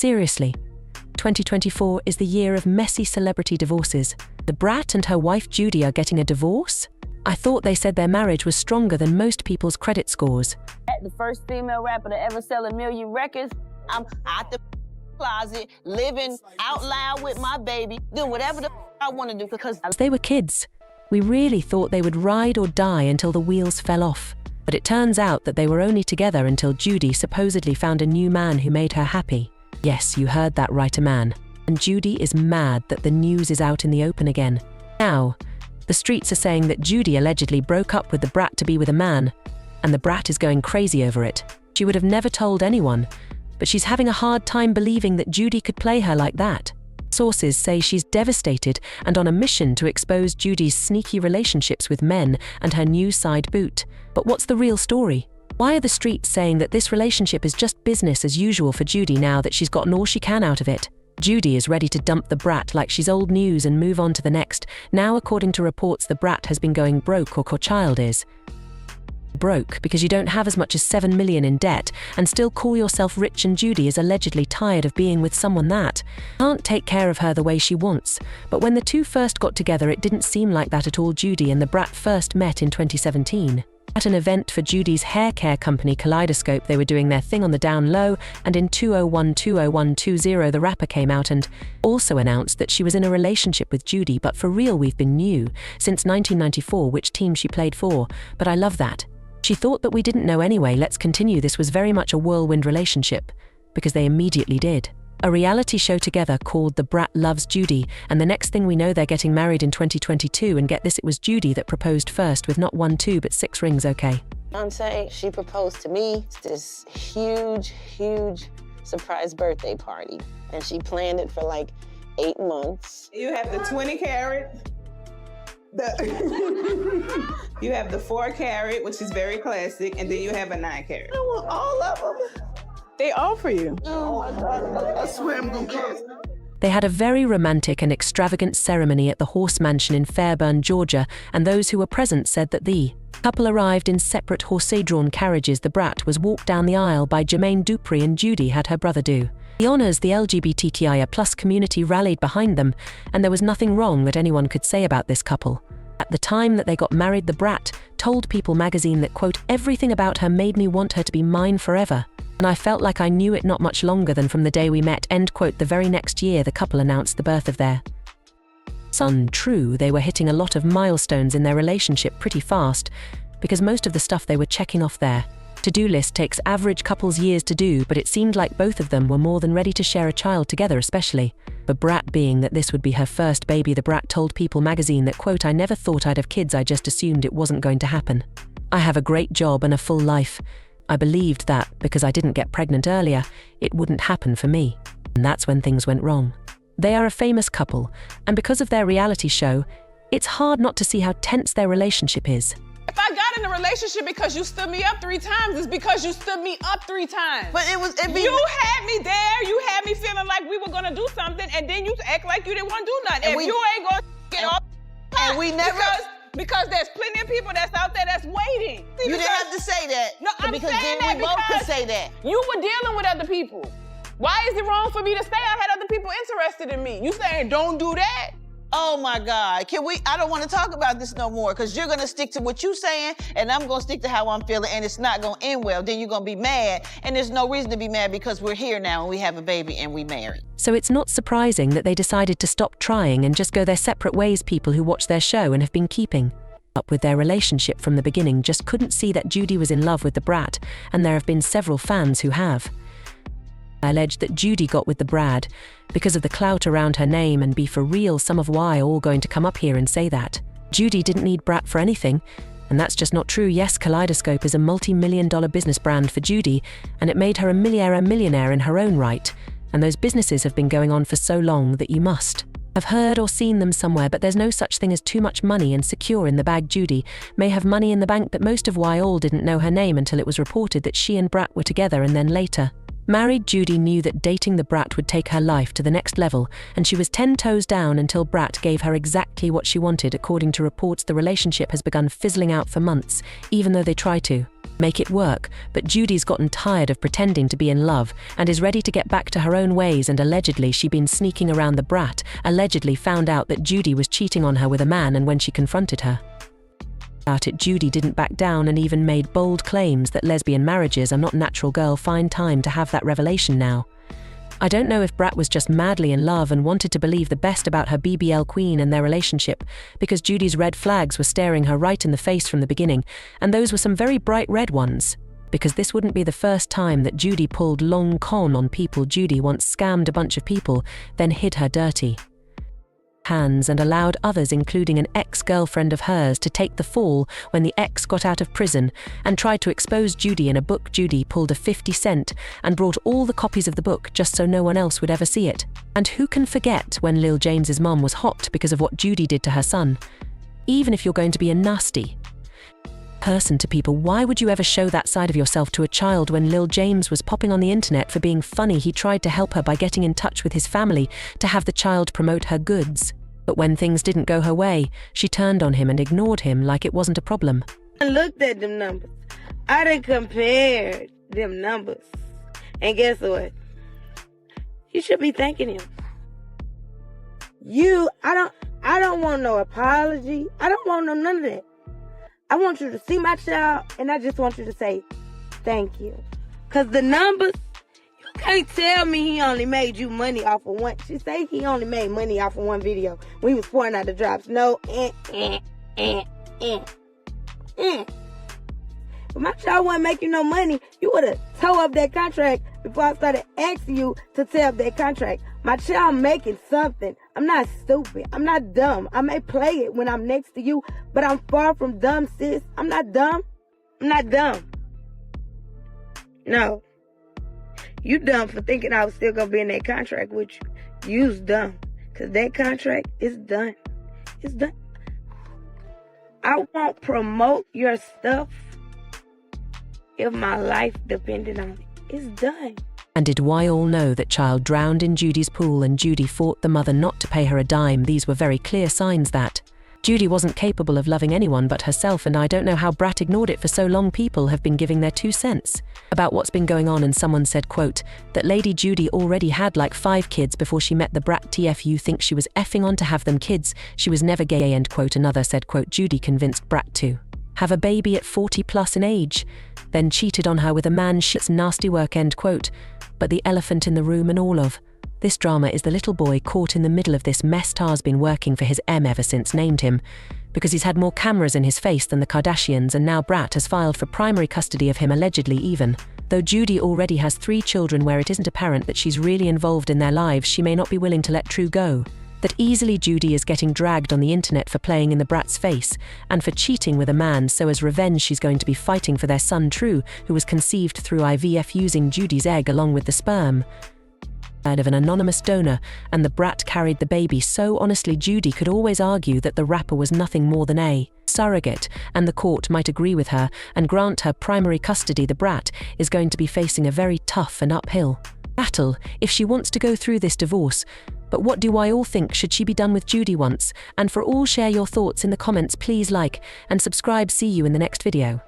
Seriously, 2024 is the year of messy celebrity divorces. Da Brat and her wife Judy are getting a divorce? I thought they said their marriage was stronger than most people's credit scores. The first female rapper to ever sell 1 million records. I'm out the closet, living out loud with my baby, doing whatever the I want to do because They were kids. We really thought they would ride or die until the wheels fell off. But it turns out that they were only together until Judy supposedly found a new man who made her happy. Yes, you heard that right, a man. And Judy is mad that the news is out in the open again. Now, the streets are saying that Judy allegedly broke up with the Brat to be with a man, and the Brat is going crazy over it. She would have never told anyone, but she's having a hard time believing that Judy could play her like that. Sources say she's devastated and on a mission to expose Judy's sneaky relationships with men and her new side boot. But what's the real story? Why are the streets saying that this relationship is just business as usual for Judy now that she's gotten all she can out of it? Judy is ready to dump the Brat like she's old news and move on to the next. Now, according to reports, the Brat has been going broke, or child is broke because you don't have as much as 7 million in debt and still call yourself rich, and Judy is allegedly tired of being with someone that can't take care of her the way she wants. But when the two first got together, it didn't seem like that at all. Judy and the Brat first met in 2017. At an event for Judy's hair care company Kaleidoscope. They were doing their thing on the down low, and in 20120120 the rapper came out and also announced that she was in a relationship with Judy. But for real, we've been new since 1994 which team she played for, but I love that. She thought that we didn't know anyway. Let's continue. This was very much a whirlwind relationship, because they immediately did. A reality show together called The Brat Loves Judy, and the next thing we know they're getting married in 2022, and get this, it was Judy that proposed first with not 1, 2, but 6 rings, okay? Fiance, she proposed to me. It's this huge surprise birthday party, and she planned it for like 8 months. You have the 20 carat. You have the 4 carat, which is very classic, and then you have a 9 carat. I want all of them. They all for you. Oh my God, I swear I'm gonna kill. They had a very romantic and extravagant ceremony at the Horse Mansion in Fairburn, Georgia, and those who were present said that the couple arrived in separate horse-drawn carriages. The Brat was walked down the aisle by Jermaine Dupri, and Judy had her brother do the honors. The LGBTQIA+ community rallied behind them, and there was nothing wrong that anyone could say about this couple. At the time that they got married, the Brat told People magazine that, quote, "Everything about her made me want her to be mine forever. And I felt like I knew it not much longer than from the day we met," end quote. The very next year, the couple announced the birth of their son. True, they were hitting a lot of milestones in their relationship pretty fast, because most of the stuff they were checking off their to-do list takes average couples years to do, but it seemed like both of them were more than ready to share a child together, especially the Brat being that this would be her first baby. The Brat told People magazine that, quote, "I never thought I'd have kids, I just assumed it wasn't going to happen. I have a great job and a full life. I believed that because I didn't get pregnant earlier, it wouldn't happen for me." And that's when things went wrong. They are a famous couple, and because of their reality show, it's hard not to see how tense their relationship is. If I got in a relationship because you stood me up 3 times, it's because you stood me up 3 times. But you had me there, you had me feeling like we were gonna do something, and then you act like you didn't want to do nothing. And if you ain't gonna get off, and we never. Because there's plenty of people that's out there that's waiting. You didn't have to say that. No, I'm because saying then we that both could say that. You were dealing with other people. Why is it wrong for me to say I had other people interested in me? You saying don't do that? Oh my God, I don't want to talk about this no more, because you're gonna stick to what you're saying and I'm gonna stick to how I'm feeling, and it's not gonna end well. Then you're gonna be mad, and there's no reason to be mad because we're here now and we have a baby and we married. So it's not surprising that they decided to stop trying and just go their separate ways. People who watch their show and have been keeping up with their relationship from the beginning just couldn't see that Judy was in love with the Brat, and there have been several fans who have alleged that Judy got with the Brat because of the clout around her name. And be for real, some of why are all going to come up here and say that Judy didn't need Brat for anything, and that's just not true. Yes, Kaleidoscope is a multi-million-dollar business brand for Judy, and it made her a millionaire in her own right, and those businesses have been going on for so long that you must have heard or seen them somewhere. But there's no such thing as too much money and secure in the bag. Judy may have money in the bank, but most of why all didn't know her name until it was reported that she and Brat were together and then later married. Judy knew that dating the Brat would take her life to the next level, and she was 10 toes down until Brat gave her exactly what she wanted. According to reports, the relationship has begun fizzling out for months, even though they try to make it work, but Judy's gotten tired of pretending to be in love and is ready to get back to her own ways, and allegedly she'd been sneaking around the brat, allegedly found out that Judy was cheating on her with a man, and when she confronted her about it, Judy didn't back down and even made bold claims that lesbian marriages are not natural. Girl, find time to have that revelation now. I don't know if Brat was just madly in love and wanted to believe the best about her BBL queen and their relationship, because Judy's red flags were staring her right in the face from the beginning, and those were some very bright red ones. Because this wouldn't be the first time that Judy pulled long con on people. Judy once scammed a bunch of people, then hid her dirty hands and allowed others, including an ex-girlfriend of hers, to take the fall when the ex got out of prison and tried to expose Judy in a book. Judy pulled a 50 cent and brought all the copies of the book just so no one else would ever see it. And who can forget when Lil James's mom was hot because of what Judy did to her son? Even if you're going to be a nasty person to people, why would you ever show that side of yourself to a child? When Lil James was popping on the internet for being funny, he tried to help her by getting in touch with his family to have the child promote her goods. But when things didn't go her way, she turned on him and ignored him like it wasn't a problem. I looked at them numbers. I done compared them numbers. And guess what? You should be thanking him. I don't want no apology. I don't want none of that. I want you to see my child, and I just want you to say, thank you. Because the numbers, you can't tell me he only made you money off of one. She say he only made money off of one video when he was pouring out the drops. No, If my child wasn't making no money, you would have tore up that contract before I started asking you to tear up that contract. My child making something. I'm not stupid. I'm not dumb. I may play it when I'm next to you, but I'm far from dumb, sis. I'm not dumb. I'm not dumb. No. You dumb for thinking I was still going to be in that contract with you. You's dumb. Because that contract is done. It's done. I won't promote your stuff if my life depended on it. It's done. And did we all know that child drowned in Judy's pool and Judy fought the mother not to pay her a dime? These were very clear signs that Judy wasn't capable of loving anyone but herself, and I don't know how Brat ignored it for so long. People have been giving their 2 cents about what's been going on, and someone said, quote, that Lady Judy already had like 5 kids before she met the Brat. TF, you think she was effing on to have them kids? She was never gay, end quote. Another said, quote, Judy convinced Brat to have a baby at 40 plus in age, then cheated on her with a man. Shit's nasty work, end quote. But the elephant in the room and all of this drama is the little boy caught in the middle of this mess. Tar's been working for his ever since named him, because he's had more cameras in his face than the Kardashians, and now Brat has filed for primary custody of him, allegedly, even though Judy already has 3 children where it isn't apparent that she's really involved in their lives. She may not be willing to let True go that easily. Judy is getting dragged on the internet for playing in the Brat's face and for cheating with a man, so as revenge she's going to be fighting for their son True, who was conceived through IVF using Judy's egg along with the sperm of an anonymous donor, and the Brat carried the baby. So honestly, Judy could always argue that the rapper was nothing more than a surrogate, and the court might agree with her and grant her primary custody. The Brat is going to be facing a very tough and uphill battle if she wants to go through this divorce. But what do I all think? Should she be done with Judy once and for all? Share your thoughts in the comments. Please like and subscribe. See you in the next video.